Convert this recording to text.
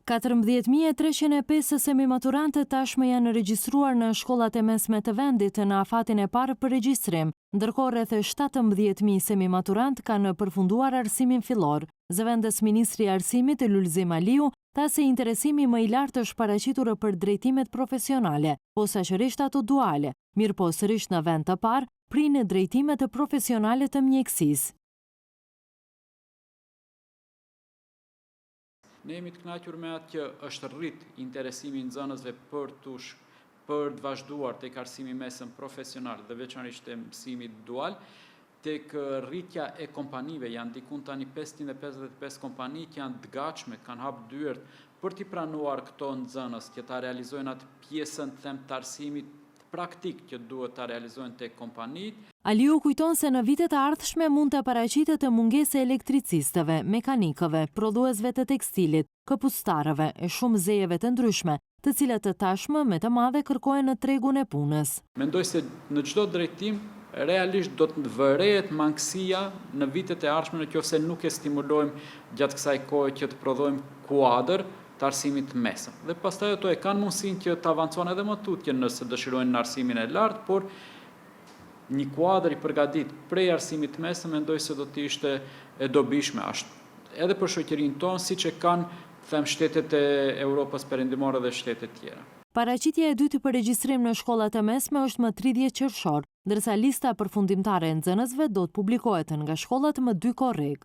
14.305 semi-maturante tashmë janë regjistruar në shkollat e mesme të vendit në afatin e parë për regjistrim, ndërkohë rreth 17.000 semi-maturant kanë përfunduar arsimin fillor. Zëvendës Ministri i Arsimit Lulzim Aliu tha se interesimi më i lartë është paraqitur për drejtimet profesionale, posaçërisht ato duale, mirëpo sërish në vend të parë prinë drejtimet profesionale të mjekësisë. Ne jemi të kënaqur me atë që është rrit interesimi i nxënësve për të vazhduar tek arsimi mesëm profesional dhe veçanërisht te mësimi dual, tek rritja e kompanive. Janë diku tani 555 kompani që janë të gatshme, kanë hap dyert për t'i pranuar këto nxënës që ta realizojnë atë pjesën të arsimit praktik që duhet ta realizojnë tek kompanitë. Aliu kujton se në vitet e ardhshme mund të paraqitet mungesë elektricistëve, mekanikëve, prodhuesve të tekstilit, këpuctarëve e shumë zejeve të ndryshme, të cilat tashmë me të madhe kërkohen në tregun e punës. Mendoj se në çdo drejtim realisht do të vërehet mangësia në vitet e ardhshme nëse nuk e stimulojmë gjatë kësaj kohe që të prodhojmë kuadër të arsimit mesëm. Dhe pastaj ato e kanë mundësinë që të avancojnë edhe më tutje nëse dëshirojnë në arsimin e lartë, por një kuadër i përgatitur prej arsimit mesëm mendoj se do të ishte e dobishme edhe për shoqërinë tonë, siç e kanë shtetet e Europës Perëndimore dhe shtetet tjera. Paraqitja e dytë për regjistrim në shkollat e mesme është më 30 qershor, ndërsa lista përfundimtare e nxënësve do të publikohet nga shkollat më 2 korrik.